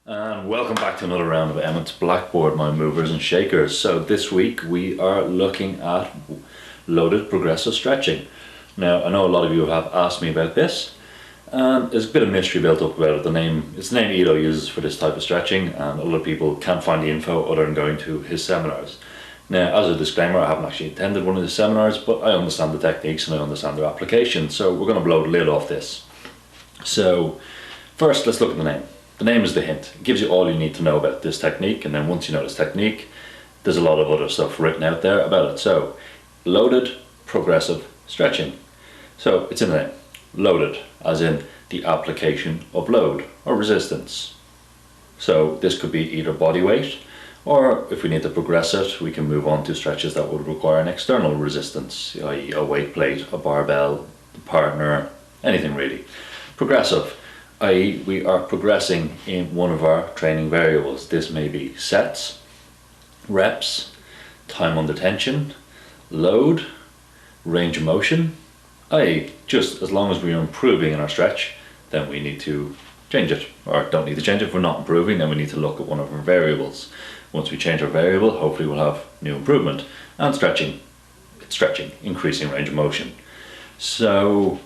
And welcome back to another round of Emmet's Blackboard, my movers and shakers. So this week we are looking at loaded progressive stretching. Now I know a lot of you have asked me about this, and there's a bit of mystery built up about it. It's the name Ido uses for this type of stretching, and a lot of people can't find the info other than going to his seminars. Now, as a disclaimer, I haven't actually attended one of his seminars, but I understand the techniques and I understand their application, so we're going to blow the lid off this. So first, let's look at the name. The name is the hint. It gives you all you need to know about this technique, and then once you know this technique, there's a lot of other stuff written out there about it. So, loaded progressive stretching. So, it's in the name. Loaded, as in the application of load or resistance. So, this could be either body weight, or if we need to progress it, we can move on to stretches that would require an external resistance, i.e. a weight plate, a barbell, a partner, anything really. Progressive, i.e. we are progressing in one of our training variables. This may be sets, reps, time under tension, load, range of motion, i.e. just as long as we are improving in our stretch, then we need to change it, or don't need to change it. If we're not improving, then we need to look at one of our variables. Once we change our variable, hopefully we'll have new improvement. And stretching, it's stretching, increasing range of motion. So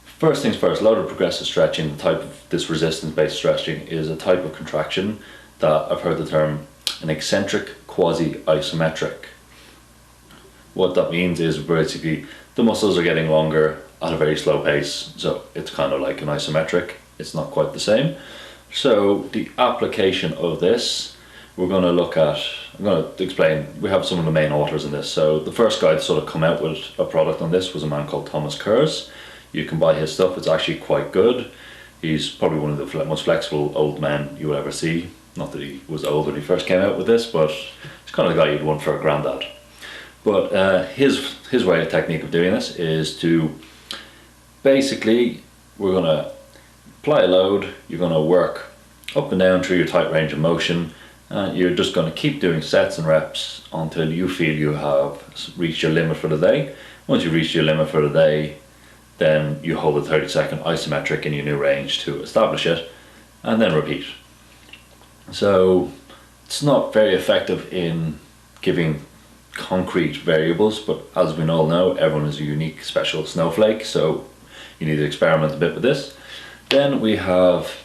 first things first, loaded progressive stretching, the type of this resistance-based stretching is a type of contraction that I've heard the term an eccentric quasi-isometric. What that means is basically the muscles are getting longer at a very slow pace, so it's kind of like an isometric. It's not quite the same. So the application of this, we're going to look at, I'm going to explain, we have some of the main authors in this. So the first guy to sort of come out with a product on this was a man called Thomas Kurz. You can buy his stuff, it's actually quite good. He's probably one of the most flexible old men you will ever see. Not that he was old when he first came out with this, but he's kind of the guy you'd want for a granddad. But his way of technique of doing this is to basically, we're going to apply a load, you're going to work up and down through your tight range of motion, and you're just going to keep doing sets and reps until you feel you have reached your limit for the day. Once you reach your limit for the day, then you hold a 30-second isometric in your new range to establish it, and then repeat. So it's not very effective in giving concrete variables, but as we all know, everyone is a unique special snowflake, so you need to experiment a bit with this. Then we have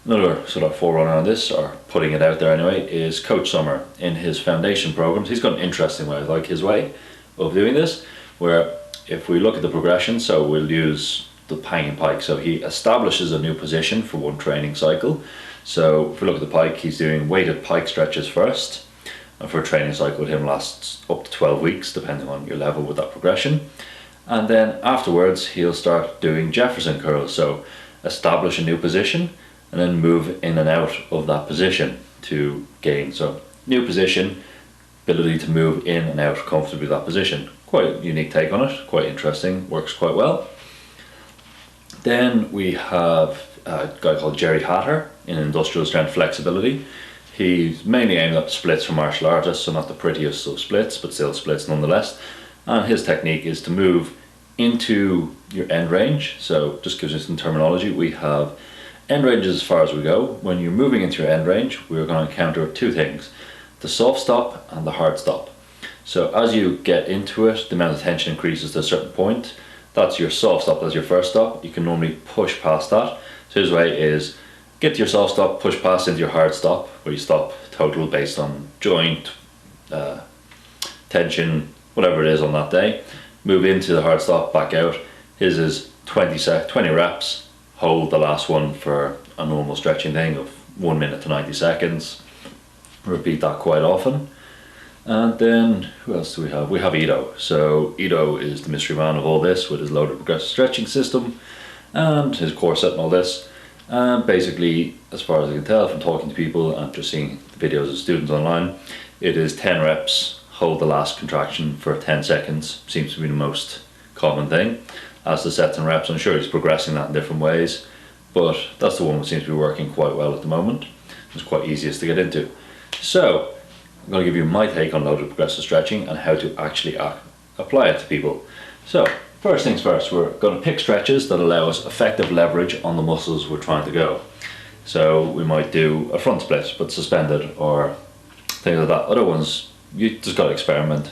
another sort of forerunner on this, or putting it out there anyway, is Coach Summer. In his foundation programs, he's got an interesting way, I like his way of doing this, where if we look at the progression, so we'll use the hanging pike. So he establishes a new position for one training cycle. So if we look at the pike, he's doing weighted pike stretches first. And for a training cycle with him lasts up to 12 weeks, depending on your level with that progression. And then afterwards, he'll start doing Jefferson curls. So establish a new position and then move in and out of that position to gain. So new position, ability to move in and out comfortably with that position. Quite a unique take on it, quite interesting, works quite well. Then we have a guy called Jerry Hatter in industrial strength flexibility. He's mainly aimed at splits for martial artists, so not the prettiest of splits, but still splits nonetheless. And his technique is to move into your end range. So just gives us some terminology. We have end ranges as far as we go. When you're moving into your end range, we're going to encounter two things: the soft stop and the hard stop. So as you get into it, the amount of tension increases to a certain point. That's your soft stop, that's your first stop. You can normally push past that. So his way is get to your soft stop, push past into your hard stop, where you stop total based on joint, tension, whatever it is on that day. Move into the hard stop, back out. His is 20 reps, hold the last one for a normal stretching thing of 1 minute to 90 seconds. Repeat that quite often. And then, who else do we have? We have Ido. So Ido is the mystery man of all this with his loaded progressive stretching system and his core set and all this. And basically, as far as I can tell from talking to people and just seeing the videos of students online, it is 10 reps, hold the last contraction for 10 seconds, seems to be the most common thing. As the sets and reps, I'm sure he's progressing that in different ways, but that's the one that seems to be working quite well at the moment. It's quite easiest to get into. So I'm going to give you my take on loaded progressive stretching and how to actually apply it to people. So first things first, we're going to pick stretches that allow us effective leverage on the muscles we're trying to go. So we might do a front split but suspended or things like that. Other ones, you just got to experiment,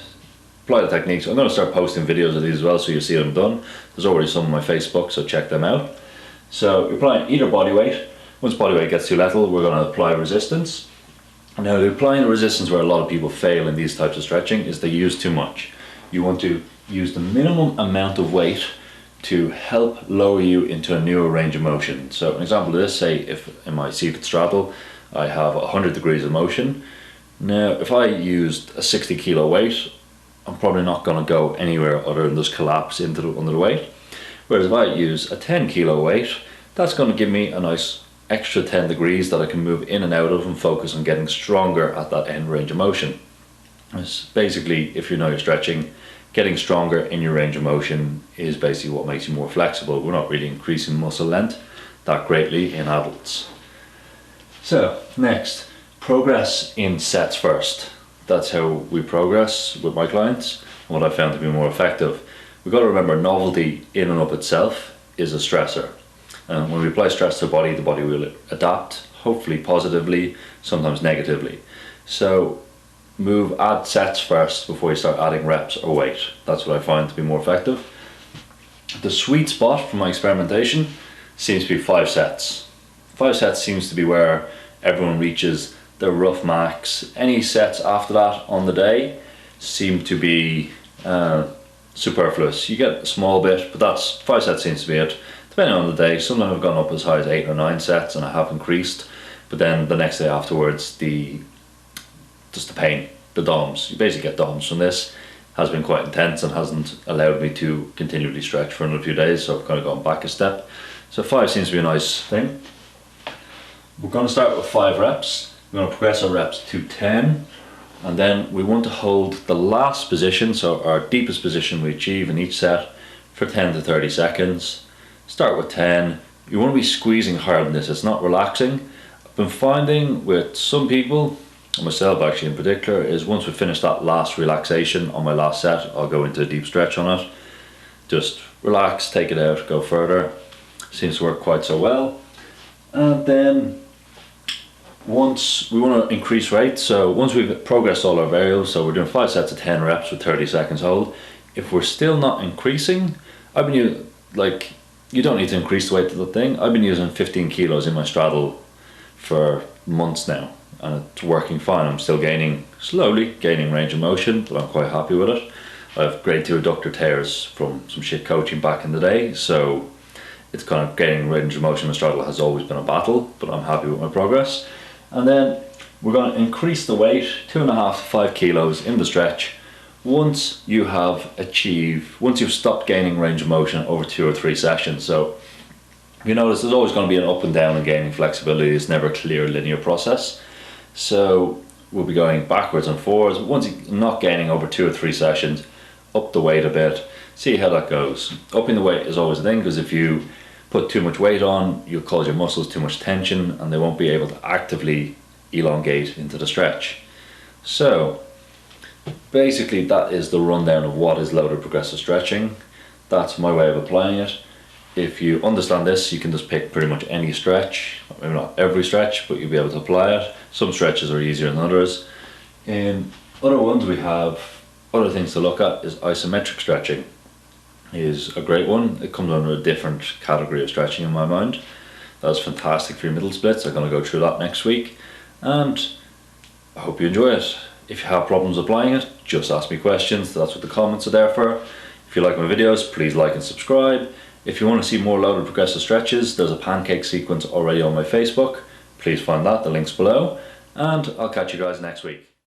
apply the techniques. I'm going to start posting videos of these as well so you see them done. There's already some on my Facebook, so check them out. So you're applying either body weight. Once body weight gets too little, we're going to apply resistance. Now, applying the resistance where a lot of people fail in these types of stretching is they use too much. You want to use the minimum amount of weight to help lower you into a newer range of motion. So an example of this, say if in my seated straddle I have 100 degrees of motion. Now if I used a 60 kilo weight, I'm probably not going to go anywhere other than just collapse under the weight. Whereas if I use a 10 kilo weight, that's going to give me a nice extra 10 degrees that I can move in and out of and focus on getting stronger at that end range of motion. It's basically, if you know you're stretching, getting stronger in your range of motion is basically what makes you more flexible. We're not really increasing muscle length that greatly in adults. So next, progress in sets first. That's how we progress with my clients and what I found to be more effective. We've got to remember novelty in and of itself is a stressor. And when we apply stress to the body will adapt, hopefully positively, sometimes negatively. So add sets first before you start adding reps or weight. That's what I find to be more effective. The sweet spot for my experimentation seems to be 5 sets. 5 sets seems to be where everyone reaches their rough max. Any sets after that on the day seem to be superfluous. You get a small bit, but that's 5 sets seems to be it. Depending on the day, sometimes I've gone up as high as 8 or 9 sets and I have increased, but then the next day afterwards, just the pain, the DOMs, you basically get DOMs from this, has been quite intense and hasn't allowed me to continually stretch for another few days, so I've kind of gone back a step. So 5 seems to be a nice thing. We're going to start with 5 reps. We're going to progress our reps to 10, and then we want to hold the last position, so our deepest position we achieve in each set, for 10 to 30 seconds. Start with 10. You want to be squeezing hard on this, it's not relaxing. I've been finding with some people, myself actually in particular, is once we finish that last relaxation on my last set, I'll go into a deep stretch on it. Just relax, take it out, go further. Seems to work quite so well. And then once we want to increase rate, so once we've progressed all our variables, so we're doing 5 sets of 10 reps with 30 seconds hold. If we're still not increasing, I've been using, like, you don't need to increase the weight of the thing. I've been using 15 kilos in my straddle for months now, and it's working fine. I'm still slowly gaining range of motion, but I'm quite happy with it. I have grade 2 adductor tears from some shit coaching back in the day, so it's kind of gaining range of motion in straddle has always been a battle, but I'm happy with my progress. And then we're going to increase the weight 2.5 to 5 kilos in the stretch once you've stopped gaining range of motion over 2 or 3 sessions. So you notice there's always going to be an up and down in gaining flexibility. It's never a clear linear process. So we'll be going backwards and forwards. Once you're not gaining over 2 or 3 sessions, up the weight a bit, see how that goes. Upping the weight is always a thing, because if you put too much weight on, you'll cause your muscles too much tension and they won't be able to actively elongate into the stretch. So basically that is the rundown of what is loaded progressive stretching. That's my way of applying it. If you understand this, you can just pick pretty much any stretch. Maybe not every stretch, but you'll be able to apply it. Some stretches are easier than others. In other ones we have other things to look at. Is isometric stretching is a great one. It comes under a different category of stretching in my mind. That's fantastic for your middle splits. I'm going to go through that next week, and I hope you enjoy it. If you have problems applying it, just ask me questions. That's what the comments are there for. If you like my videos, please like and subscribe. If you want to see more loaded progressive stretches, there's a pancake sequence already on my Facebook. Please find that, the link's below, and I'll catch you guys next week.